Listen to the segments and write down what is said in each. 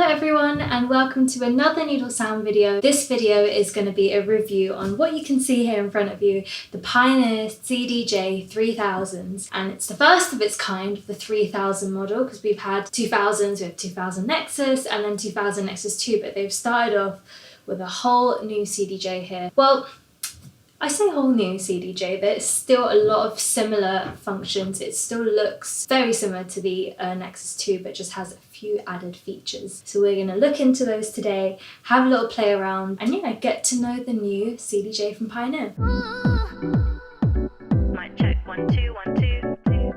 everyone and welcome to another Noodle Sound video. This video is going to be a review on what you can see here in front of you, the Pioneer CDJ-3000s, and it's the first of its kind, the 3000 model, because we've had 2000s, we have 2000 Nexus and then 2000 Nexus 2, but they've started off with a whole new CDJ here. Well, I say whole new CDJ, there's still a lot of similar functions. It still looks very similar to the Nexus 2, but just has a few added features. So we're going to look into those today, have a little play around, and yeah, get to know the new CDJ from Pioneer. Mic check, 1 2 1 2 2 2.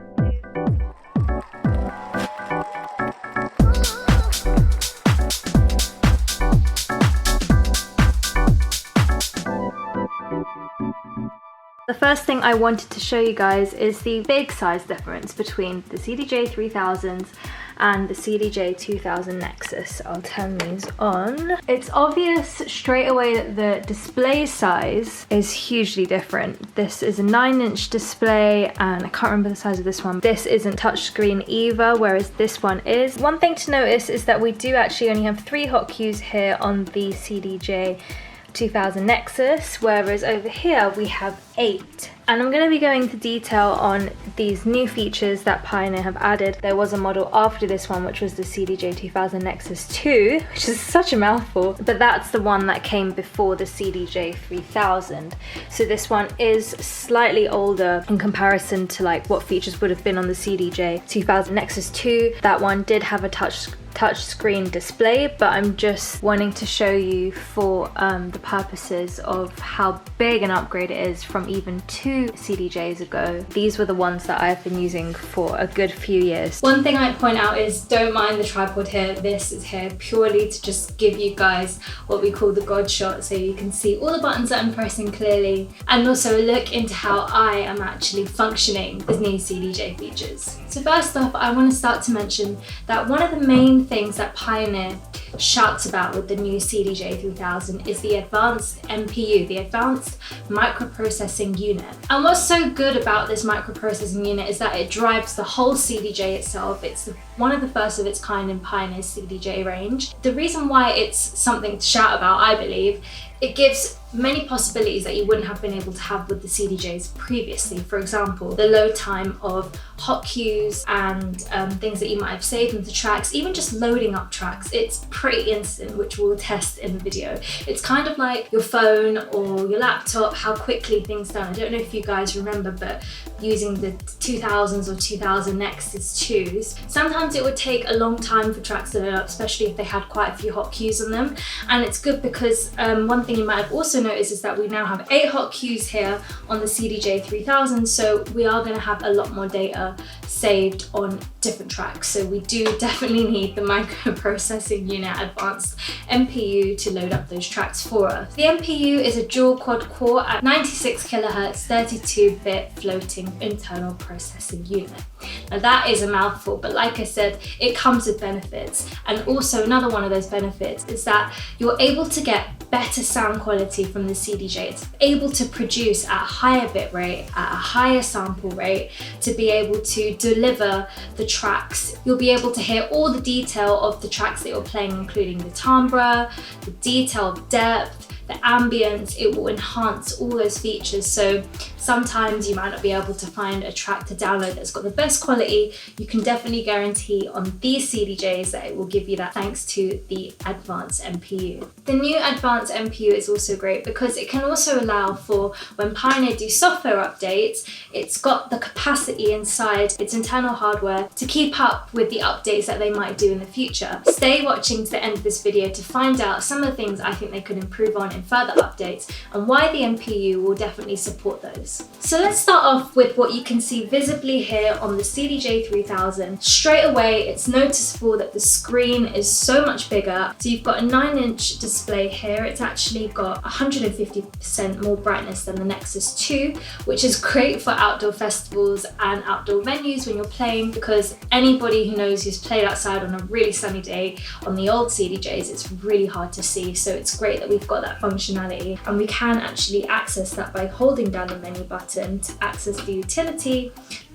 The first thing I wanted to show you guys is the big size difference between the CDJ-3000s and the CDJ-2000 Nexus. I'll turn these on. It's obvious straight away that the display size is hugely different. This is a 9-inch display and I can't remember the size of this one. This isn't touchscreen either, whereas this one is. One thing to notice is that we do actually only have 3 hotkeys here on the CDJ-2000 Nexus, whereas over here we have 8. And I'm going to be going into detail on these new features that Pioneer have added. There was a model after this one, which was the CDJ-2000 Nexus 2, which is such a mouthful, but that's the one that came before the CDJ-3000. So this one is slightly older in comparison to like what features would have been on the CDJ-2000 Nexus 2. That one did have a touchscreen display, but I'm just wanting to show you for the purposes of how big an upgrade it is from even 2 CDJs ago. These were the ones that I've been using for a good few years. One thing I'd point out is don't mind the tripod here. This is here purely to just give you guys what we call the God shot, so you can see all the buttons that I'm pressing clearly and also a look into how I am actually functioning with new CDJ features. So first off, I want to start to mention that one of the main things that Pioneer shouts about with the new CDJ-3000 is the advanced MPU, the advanced microprocessing unit. And what's so good about this microprocessing unit is that it drives the whole CDJ itself. It's one of the first of its kind in Pioneer's CDJ range. The reason why it's something to shout about, I believe, it gives many possibilities that you wouldn't have been able to have with the CDJs previously. For example, the load time of hot cues and things that you might have saved into tracks, even just loading up tracks, it's pretty instant, which we'll test in the video. It's kind of like your phone or your laptop, how quickly things done. I don't know if you guys remember, but using the 2000s or 2000 Nexus 2s, sometimes it would take a long time for tracks to load up, especially if they had quite a few hot cues on them. And it's good because one thing you might have also noticed is that we now have 8 hot cues here on the CDJ-3000, so we are going to have a lot more data saved on different tracks. So we do definitely need the microprocessing unit advanced MPU to load up those tracks for us. The MPU is a dual quad core at 96 kHz 32-bit floating internal processing unit. Now that is a mouthful, but like I said, it comes with benefits. And also another one of those benefits is that you're able to get better sound quality from the CDJ. It's able to produce at a higher bit rate, at a higher sample rate, to be able to deliver the tracks. You'll be able to hear all the detail of the tracks that you're playing, including the timbre, the detail, depth, the ambience. It will enhance all those features. So sometimes you might not be able to find a track to download that's got the best quality. You can definitely guarantee on these CDJs that it will give you that thanks to the advanced MPU. The new advanced MPU is also great because it can also allow for when Pioneer do software updates, it's got the capacity inside its internal hardware to keep up with the updates that they might do in the future. Stay watching to the end of this video to find out some of the things I think they could improve on in further updates and why the MPU will definitely support those. So let's start off with what you can see visibly here on the CDJ-3000. Straight away, it's noticeable that the screen is so much bigger. So you've got a 9-inch display here. It's actually got 150% more brightness than the Nexus 2, which is great for outdoor festivals and outdoor venues when you're playing, because anybody who knows who's played outside on a really sunny day on the old CDJs, it's really hard to see. So it's great that we've got that functionality, and we can actually access that by holding down the menu button to access the utility,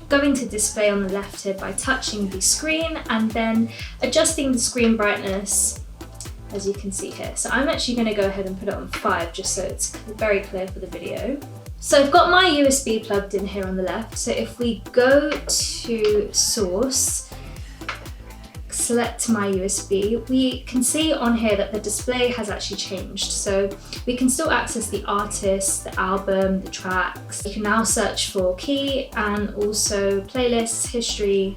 going to display on the left here by touching the screen and then adjusting the screen brightness as you can see here. So I'm actually going to go ahead and put it on 5 just so it's very clear for the video. So I've got my USB plugged in here on the left. So if we go to source, select my USB, we can see on here that the display has actually changed. So we can still access the artist, the album, the tracks. You can now search for key and also playlists, history,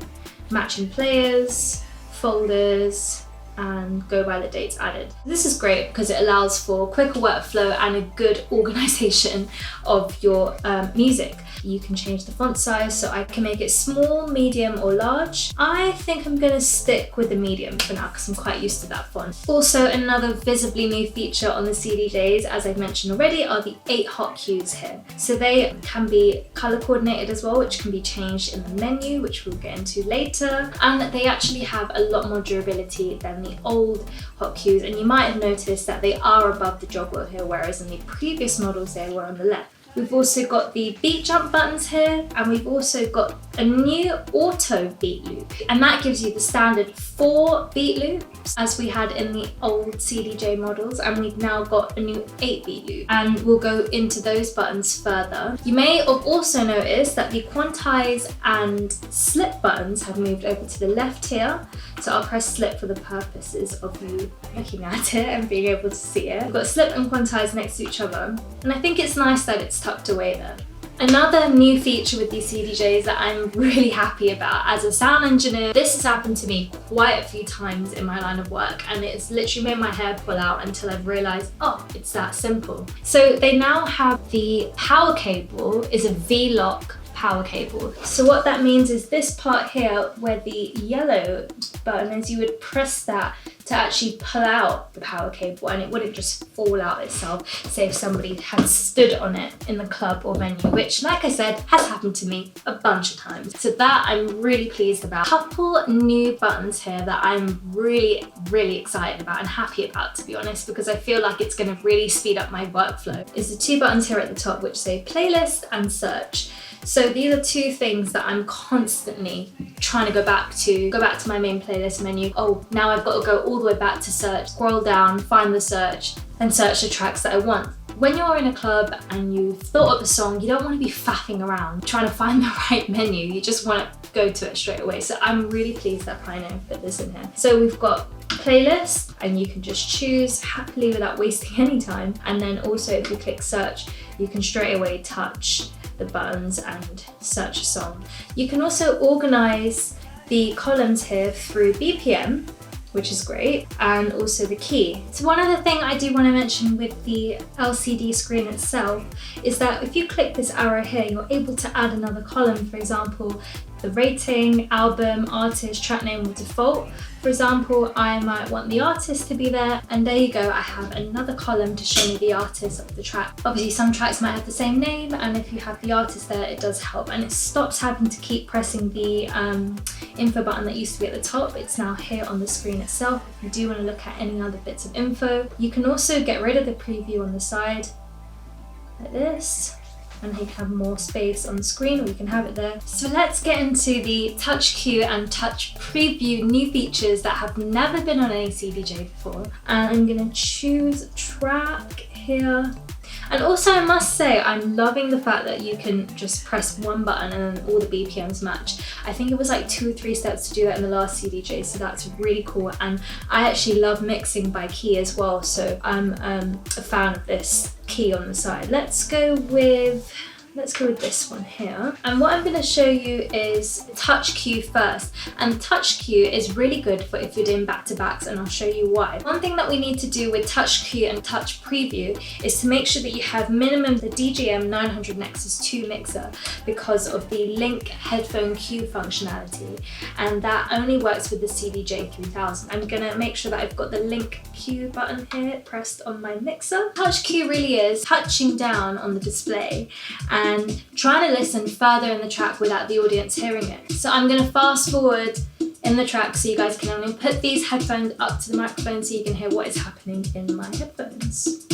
matching players, folders, and go by the dates added. This is great because it allows for quicker workflow and a good organization of your music. You can change the font size, so I can make it small, medium, or large. I think I'm gonna stick with the medium for now because I'm quite used to that font. Also, another visibly new feature on the CDJs, as I've mentioned already, are the 8 hotkeys here. So they can be color coordinated as well, which can be changed in the menu, which we'll get into later. And they actually have a lot more durability than the old hotkeys. And you might have noticed that they are above the jog wheel here, whereas in the previous models they were on the left. We've also got the beat jump buttons here, and we've also got a new auto beat loop, and that gives you the standard 4 beat loops as we had in the old CDJ models, and we've now got a new 8 beat loop, and we'll go into those buttons further. You may have also noticed that the quantize and slip buttons have moved over to the left here, so I'll press slip for the purposes of you looking at it and being able to see it. We've got slip and quantize next to each other, and I think it's nice that it's tucked away there. Another new feature with these CDJs that I'm really happy about as a sound engineer, this has happened to me quite a few times in my line of work, and it's literally made my hair pull out until I've realized, oh, it's that simple. So they now have the power cable is a V-lock power cable. So what that means is this part here where the yellow button is, you would press that to actually pull out the power cable, and it wouldn't just fall out itself, say if somebody had stood on it in the club or venue, which, like I said, has happened to me a bunch of times. So that I'm really pleased about. Couple new buttons here that I'm really excited about and happy about, to be honest, because I feel like it's going to really speed up my workflow, is the 2 buttons here at the top which say playlist and search. So these are 2 things that I'm constantly trying to go back to my main playlist menu. Oh, now I've got to go all the way back to search, scroll down, find the search, and search the tracks that I want. When you're in a club and you've thought of a song, you don't want to be faffing around trying to find the right menu. You just want to go to it straight away. So I'm really pleased that Pioneer put this in here. So we've got playlist, and you can just choose happily without wasting any time. And then also if you click search, you can straight away touch the buttons and search a song. You can also organize the columns here through BPM, which is great, and also the key. So one other thing I do want to mention with the LCD screen itself is that if you click this arrow here, you're able to add another column. For example, the rating, album, artist, track name will default. For example, I might want the artist to be there, and there you go, I have another column to show me the artist of the track. Obviously some tracks might have the same name, and if you have the artist there, it does help, and it stops having to keep pressing the info button that used to be at the top. It's now here on the screen itself. If you do want to look at any other bits of info, you can also get rid of the preview on the side like this, and you can have more space on the screen, or you can have it there. So let's get into the touch cue and touch preview new features that have never been on any CDJ before. And I'm gonna choose a track here. And also I must say, I'm loving the fact that you can just press one button and then all the BPMs match. I think it was like 2 or 3 steps to do that in the last CDJ, so that's really cool. And I actually love mixing by key as well, so I'm a fan of this key on the side. Let's go with this one here. And what I'm going to show you is touch cue first. And touch cue is really good for if you're doing back-to-backs, and I'll show you why. One thing that we need to do with touch cue and touch preview is to make sure that you have minimum the DJM 900 Nexus 2 mixer, because of the link headphone cue functionality, and that only works with the CDJ-3000. I'm going to make sure that I've got the link cue button here pressed on my mixer. Touch cue really is touching down on the display and trying to listen further in the track without the audience hearing it. So I'm going to fast forward in the track so you guys can only put these headphones up to the microphone so you can hear what is happening in my headphones.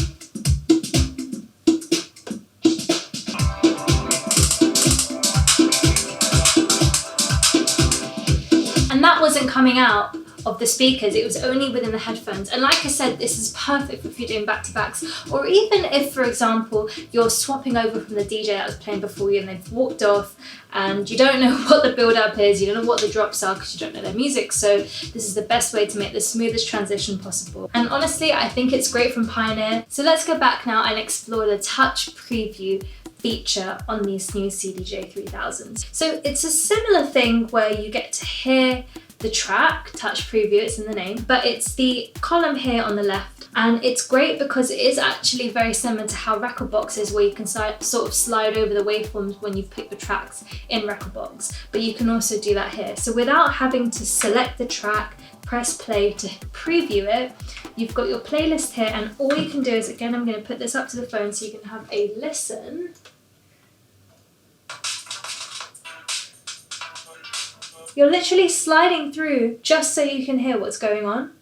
And that wasn't coming out of the speakers, it was only within the headphones. And like I said, this is perfect if you're doing back-to-backs, or even if, for example, you're swapping over from the DJ that was playing before you and they've walked off and you don't know what the build-up is, you don't know what the drops are because you don't know their music. So this is the best way to make the smoothest transition possible. And honestly, I think it's great from Pioneer. So let's go back now and explore the touch preview feature on these new CDJ-3000s. So it's a similar thing where you get to hear the track, touch preview, it's in the name, but it's the column here on the left. And it's great because it is actually very similar to how Rekordbox is, where you can sort of slide over the waveforms when you've picked the tracks in Rekordbox, but you can also do that here. So without having to select the track, press play to preview it, you've got your playlist here, and all you can do is, again, I'm going to put this up to the phone so you can have a listen. You're literally sliding through just so you can hear what's going on.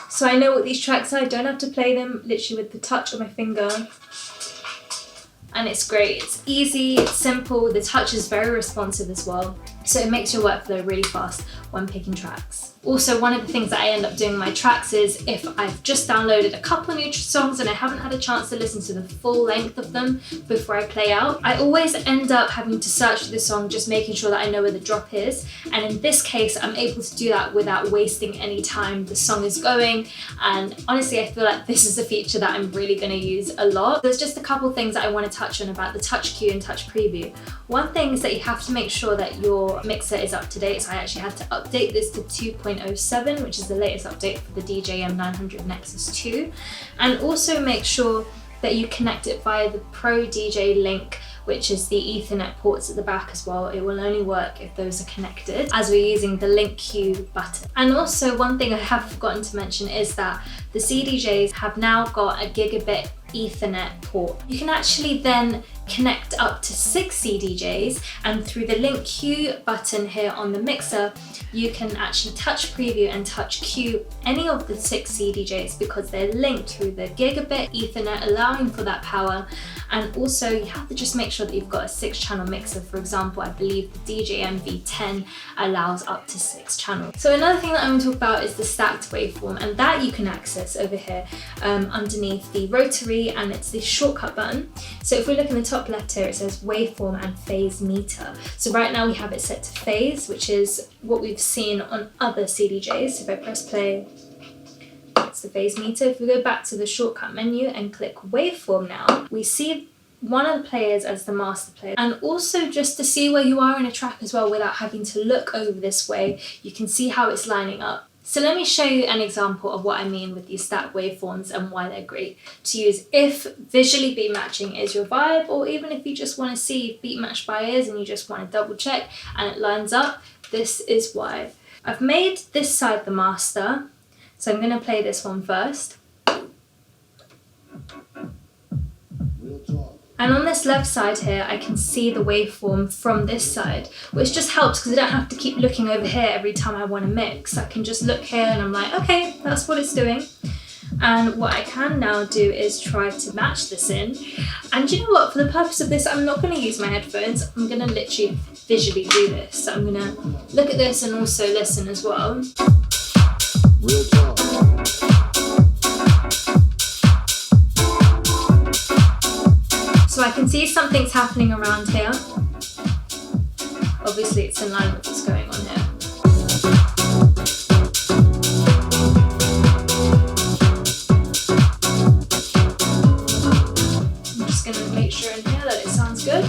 So I know what these tracks are, I don't have to play them literally with the touch of my finger. And it's great, it's easy, it's simple, the touch is very responsive as well. So it makes your workflow really fast when picking tracks. Also, one of the things that I end up doing in my tracks is if I've just downloaded a couple new songs and I haven't had a chance to listen to the full length of them before I play out, I always end up having to search for the song, just making sure that I know where the drop is. And in this case, I'm able to do that without wasting any time. The song is going, and honestly, I feel like this is a feature that I'm really going to use a lot. There's just a couple things that I want to touch on about the touch cue and touch preview. One thing is that you have to make sure that your mixer is up to date. So I actually had to update this to 2.07, which is the latest update for the DJM900 Nexus 2. And also make sure that you connect it via the Pro DJ link, which is the Ethernet ports at the back as well. It will only work if those are connected, as we're using the link queue button. And also, one thing I have forgotten to mention is that the CDJs have now got a Gigabit Ethernet port. You can actually then connect up to 6 CDJs, and through the link queue button here on the mixer, you can actually touch preview and touch queue any of the 6 CDJs because they're linked through the Gigabit Ethernet, allowing for that power. And also, you have to just make sure that you've got a 6-channel mixer. For example, I believe the DJM V10 allows up to 6 channels. So another thing that I'm going to talk about is the stacked waveform, and that you can access over here underneath the rotary, and it's the shortcut button. So if we look in the top left here, it says waveform and phase meter. So right now we have it set to phase, which is what we've seen on other CDJs. So if I press play, it's the phase meter. If we go back to the shortcut menu and click waveform now, we see one of the players as the master player. And also, just to see where you are in a track as well without having to look over this way, you can see how it's lining up. So let me show you an example of what I mean with these stacked waveforms and why they're great to use if visually beat matching is your vibe, or even if you just want to see beat matched by ears and you just want to double check and it lines up. This is why. I've made this side the master, so I'm going to play this one first. And on this left side here, I can see the waveform from this side, which just helps because I don't have to keep looking over here every time I want to mix. I can just look here and I'm like, okay, that's what it's doing. And what I can now do is try to match this in. And you know what, for the purpose of this, I'm not going to use my headphones. I'm going to literally visually do this. So I'm going to look at this and also listen as well. Real talk. So I can see something's happening around here. Obviously it's in line with what's going on here. I'm just going to make sure in here that it sounds good.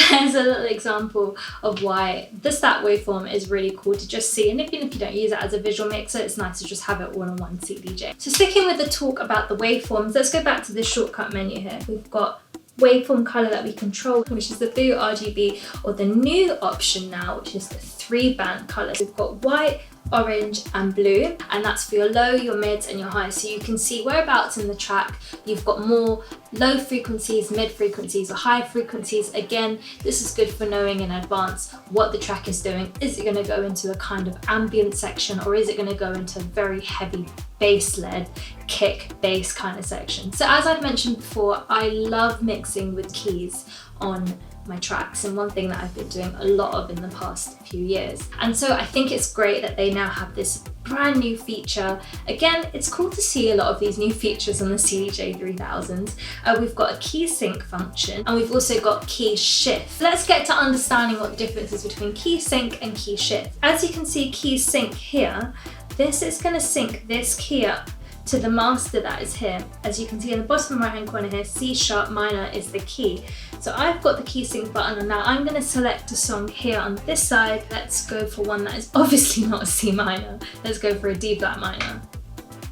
There's a little example of why the stacked waveform is really cool to just see, and even if you don't use it as a visual mixer, it's nice to just have it all on one CDJ. So sticking with the talk about the waveforms, let's go back to this shortcut menu here. We've got Waveform Color that we control, which is the blue RGB, or the new option now, which is the 3-band color. We've got white, orange and blue, and that's for your low, your mids and your highs. So you can see whereabouts in the track you've got more low frequencies, mid frequencies or high frequencies. Again, this is good for knowing in advance what the track is doing. Is it going to go into a kind of ambient section, or is it going to go into a very heavy bass-led kick bass kind of section? So as I've mentioned before, I love mixing with keys on my tracks, and one thing that I've been doing a lot of in the past few years. And so I think it's great that they now have this brand new feature. Again, it's cool to see a lot of these new features on the CDJ-3000. We've got a key sync function, and we've also got key shift. Let's get to understanding what the difference is between key sync and key shift. As you can see, key sync here, this is going to sync this key up to the master that is here. As you can see in the bottom right hand corner here, C sharp minor is the key. So I've got the key sync button, and now I'm going to select a song here on this side. Let's go for one that is obviously not a C minor. Let's go for a D flat minor.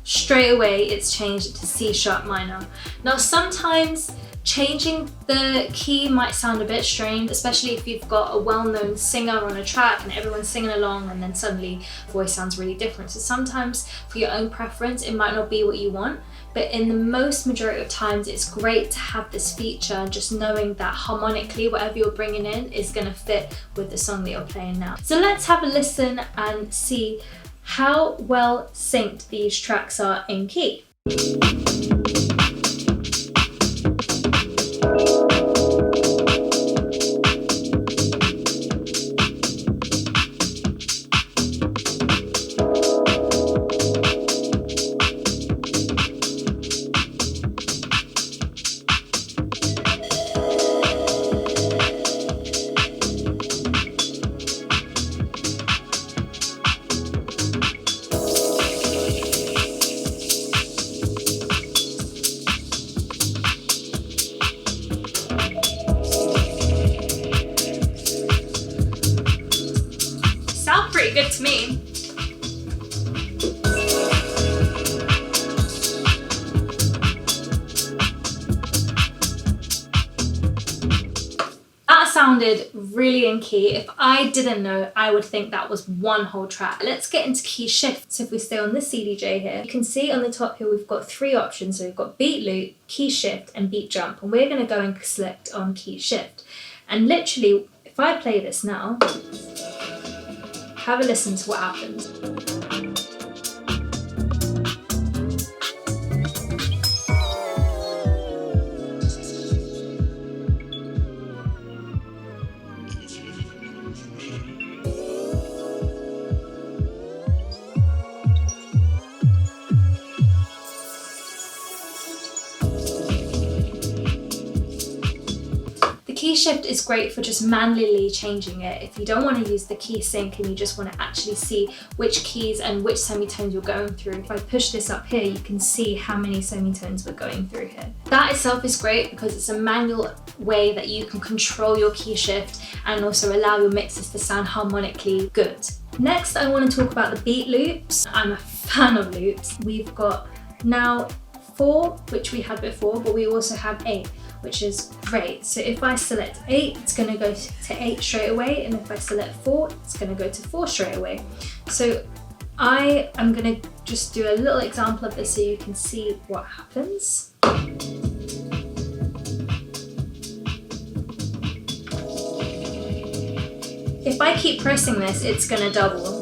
Straight away it's changed to C sharp minor. Now sometimes changing the key might sound a bit strange, especially if you've got a well-known singer on a track and everyone's singing along, and then suddenly the voice sounds really different. So sometimes for your own preference it might not be what you want, but in the most majority of times it's great to have this feature, just knowing that harmonically whatever you're bringing in is going to fit with the song that you're playing now. So let's have a listen and see how well synced these tracks are in key. Pretty good to me. That sounded really in key. If I didn't know, I would think that was one whole track. Let's get into key shift. So if we stay on this CDJ here, you can see on the top here we've got three options. So we've got beat loop, key shift and beat jump, and we're going to go and select on key shift. And literally, if I play this now, have a listen to what happens. Key shift is great for just manually changing it. If you don't want to use the key sync and you just want to actually see which keys and which semitones you're going through, if I push this up here, you can see how many semitones we're going through here. That itself is great because it's a manual way that you can control your key shift and also allow your mixes to sound harmonically good. Next, I want to talk about the beat loops. I'm a fan of loops. We've got now 4, which we had before, but we also have 8. Which is great. So if I select 8, it's going to go to 8 straight away, and if I select 4, it's going to go to 4 straight away. So I am going to just do a little example of this so you can see what happens. If I keep pressing this, it's going to double.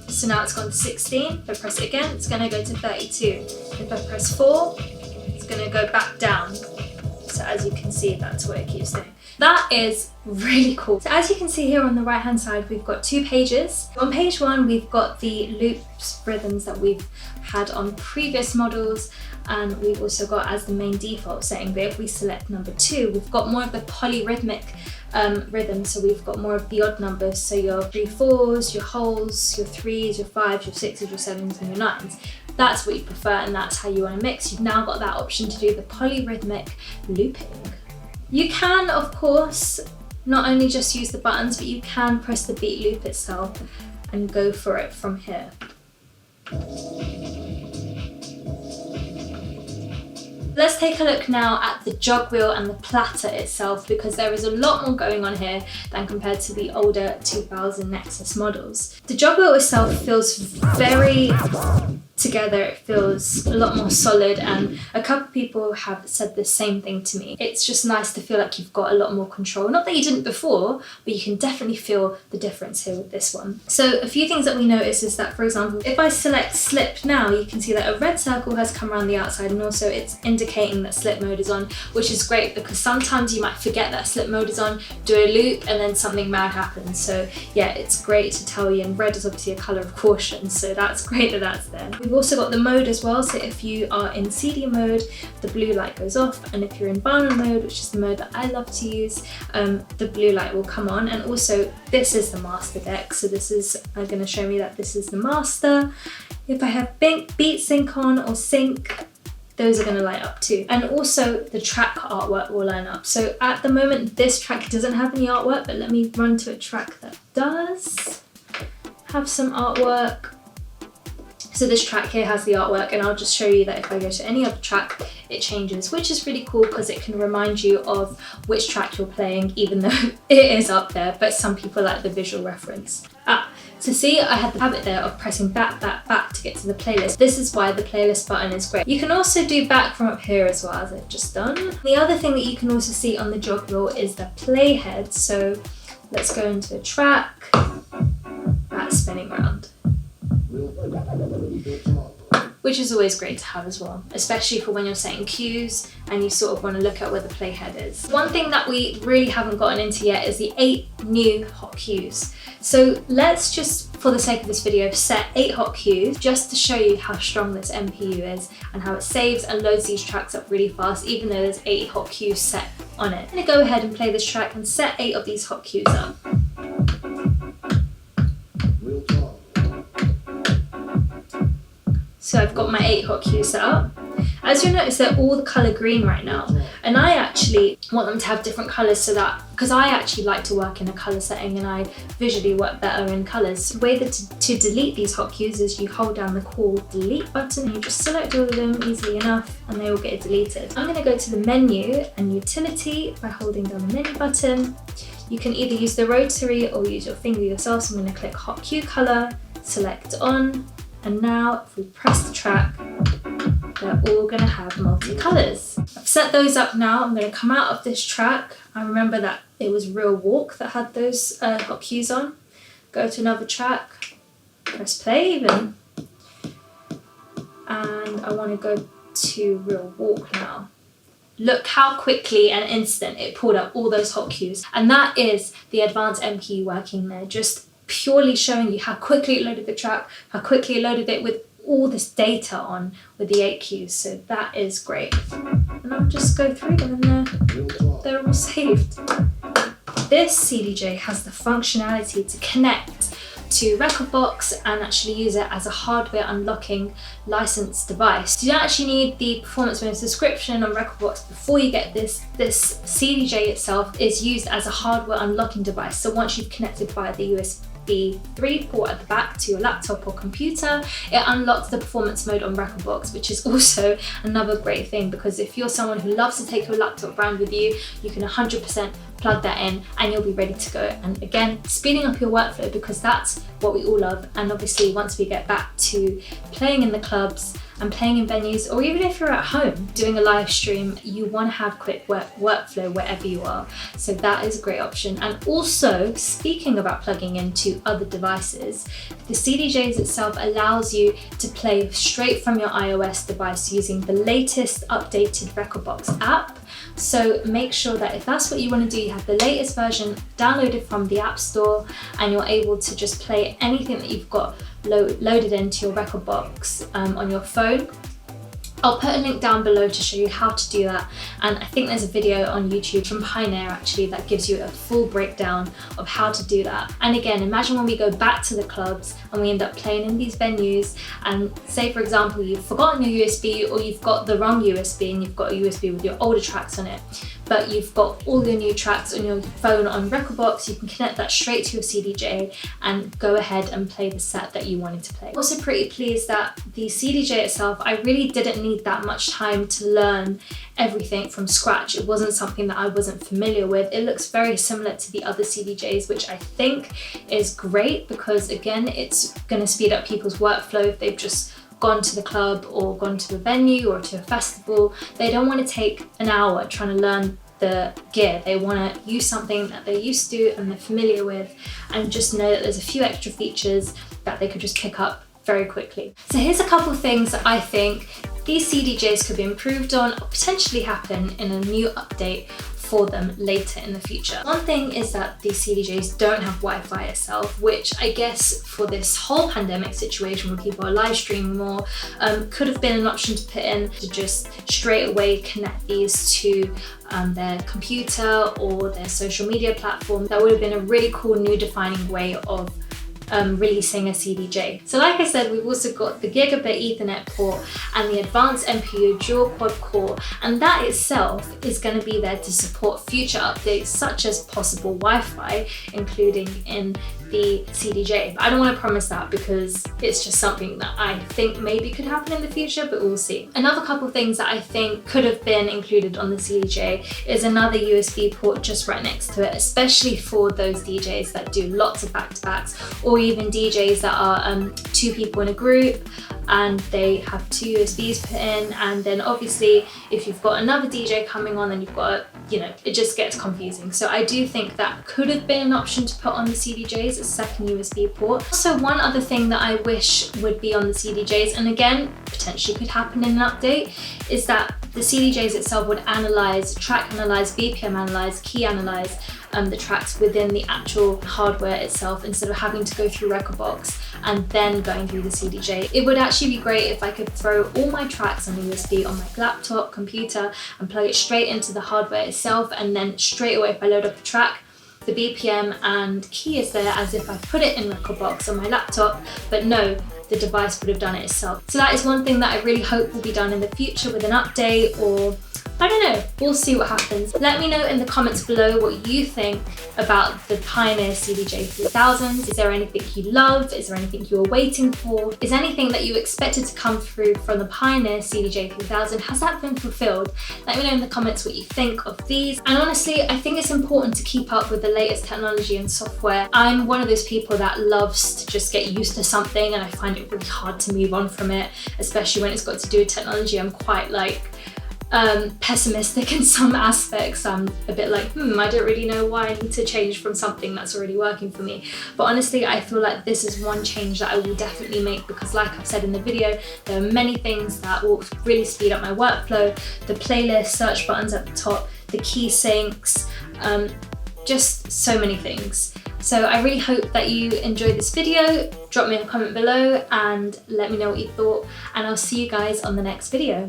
So now it's gone to 16. If I press it again, it's going to go to 32. If I press 4, it's going to go back down. So as you can see, that's what it keeps doing. That is really cool. So as you can see here on the right hand side, we've got 2 pages. On page 1, we've got the loops rhythms that we've had on previous models, and we've also got as the main default setting. But if we select number 2, we've got more of the polyrhythmic rhythm. So we've got more of the odd numbers, so your 3/4s, your wholes, your 3s, your 5s, your 6s, your 7s and your 9s. That's what you prefer and that's how you want to mix. You've now got that option to do the polyrhythmic looping. You can, of course, not only just use the buttons, but you can press the beat loop itself and go for it from here. Let's take a look now at the jog wheel and the platter itself, because there is a lot more going on here than compared to the older 2000 Nexus models. The jog wheel itself feels very together, it feels a lot more solid, and a couple of people have said the same thing to me. It's just nice to feel like you've got a lot more control. Not that you didn't before, but you can definitely feel the difference here with this one. So a few things that we notice is that, for example, if I select slip now, you can see that a red circle has come around the outside, and also it's indicating that slip mode is on, which is great because sometimes you might forget that slip mode is on, do a loop, and then something mad happens. So yeah, it's great to tell you, and red is obviously a color of caution, so that's great that that's there. We've also got the mode as well, so if you are in CD mode, the blue light goes off, and if you're in vinyl mode, which is the mode that I love to use, the blue light will come on. And also this is the master deck, so this is going to show me that this is the master. If I have beat sync on or sync, those are going to light up too. And also the track artwork will line up. So at the moment this track doesn't have any artwork, but let me run to a track that does have some artwork. So this track here has the artwork, and I'll just show you that if I go to any other track, it changes, which is really cool because it can remind you of which track you're playing, even though it is up there, but some people like the visual reference. So see, I had the habit there of pressing back to get to the playlist. This is why the playlist button is great. You can also do back from up here as well, as I've just done. The other thing that you can also see on the jog wheel is the playhead. So let's go into a track, that's spinning around, which is always great to have as well, especially for when you're setting cues and you sort of want to look at where the playhead is. One thing that we really haven't gotten into yet is the 8 new hot cues. So let's just, for the sake of this video, set 8 hot cues just to show you how strong this MPU is and how it saves and loads these tracks up really fast, even though there's 8 hot cues set on it. I'm gonna go ahead and play this track and set 8 of these hot cues up. So I've got my 8 hot cues set up. As you'll notice, they're all the colour green right now. And I actually want them to have different colours so that, because I actually like to work in a colour setting and I visually work better in colours. The way that to delete these hot cues is you hold down the cool delete button and you just select all of them easily enough and they will get deleted. I'm going to go to the menu and utility by holding down the menu button. You can either use the rotary or use your finger yourself. So I'm going to click hot cue colour, select on. And now if we press the track, they're all going to have multicolours. I've set those up now. I'm going to come out of this track. I remember that it was Real Walk that had those hot cues on. Go to another track, press play even. And I want to go to Real Walk now. Look how quickly and instant it pulled up all those hot cues. And that is the advanced MPU working there, just purely showing you how quickly it loaded the track, how quickly it loaded it with all this data on with the 8 cues. So that is great. And I'll just go through them and they're all saved. This CDJ has the functionality to connect to Rekordbox and actually use it as a hardware unlocking licensed device. You don't actually need the performance mode subscription on Rekordbox before you get this. This CDJ itself is used as a hardware unlocking device. So once you've connected via the USB 3 port at the back to your laptop or computer, it unlocks the performance mode on Rekordbox, which is also another great thing, because if you're someone who loves to take your laptop around with you, you can 100% plug that in and you'll be ready to go. And again, speeding up your workflow, because that's what we all love. And obviously once we get back to playing in the clubs and playing in venues, or even if you're at home doing a live stream, you want to have quick workflow wherever you are. So that is a great option. And also, speaking about plugging into other devices, the CDJs itself allows you to play straight from your iOS device using the latest updated Rekordbox app. So make sure that if that's what you want to do, you have the latest version downloaded from the App Store and you're able to just play anything that you've got loaded into your Rekordbox on your phone. I'll put a link down below to show you how to do that, and I think there's a video on YouTube from Pioneer actually that gives you a full breakdown of how to do that. And again, imagine when we go back to the clubs and we end up playing in these venues, and say for example you've forgotten your USB or you've got the wrong USB and you've got a USB with your older tracks on it. but you've got all your new tracks on your phone on Rekordbox, you can connect that straight to your CDJ and go ahead and play the set that you wanted to play. Also pretty pleased that the CDJ itself, I really didn't need that much time to learn everything from scratch. It wasn't something that I wasn't familiar with. It looks very similar to the other CDJs, which I think is great because again, it's going to speed up people's workflow if they've just gone to the club or gone to a venue or to a festival. They don't want to take an hour trying to learn the gear. They want to use something that they're used to and they're familiar with and just know that there's a few extra features that they could just pick up very quickly. So here's a couple things that I think these CDJs could be improved on or potentially happen in a new update for them later in the future. One thing is that these CDJs don't have Wi-Fi itself, which I guess for this whole pandemic situation where people are live streaming more, could have been an option to put in to just straight away connect these to their computer or their social media platform. That would have been a really cool new defining way of releasing a CDJ. So like I said, we've also got the Gigabit Ethernet port and the advanced MPU dual quad core, and that itself is going to be there to support future updates such as possible Wi-Fi, including in the CDJ. But I don't want to promise that because it's just something that I think maybe could happen in the future, but we'll see. Another couple of things that I think could have been included on the CDJ is another USB port just right next to it, especially for those DJs that do lots of back-to-backs, or even DJs that are two people in a group and they have two USBs put in, and then obviously if you've got another DJ coming on, then you've got, it just gets confusing. So I do think that could have been an option to put on the CDJs, a second USB port. Also, one other thing that I wish would be on the CDJs, and again, potentially could happen in an update, is that the CDJs itself would analyze, track analyze, BPM analyze, key analyze the tracks within the actual hardware itself instead of having to go through Rekordbox and then going through the CDJ. It would actually be great if I could throw all my tracks on a USB on my laptop, computer, and plug it straight into the hardware itself, and then straight away if I load up a track, the BPM and key is there as if I put it in Rekordbox on my laptop, but no, the device would have done it itself. So that is one thing that I really hope will be done in the future with an update, or I don't know, we'll see what happens. Let me know in the comments below what you think about the Pioneer CDJ-3000. Is there anything you love? Is there anything you were waiting for? Is anything that you expected to come through from the Pioneer CDJ-3000, has that been fulfilled? Let me know in the comments what you think of these. And honestly, I think it's important to keep up with the latest technology and software. I'm one of those people that loves to just get used to something, and I find it really hard to move on from it, especially when it's got to do with technology. I'm quite pessimistic in some aspects. I'm a bit like, I don't really know why I need to change from something that's already working for me. But honestly, I feel like this is one change that I will definitely make because like I've said in the video, there are many things that will really speed up my workflow. The playlist, search buttons at the top, the key syncs, just so many things. So I really hope that you enjoyed this video. Drop me a comment below and let me know what you thought, and I'll see you guys on the next video.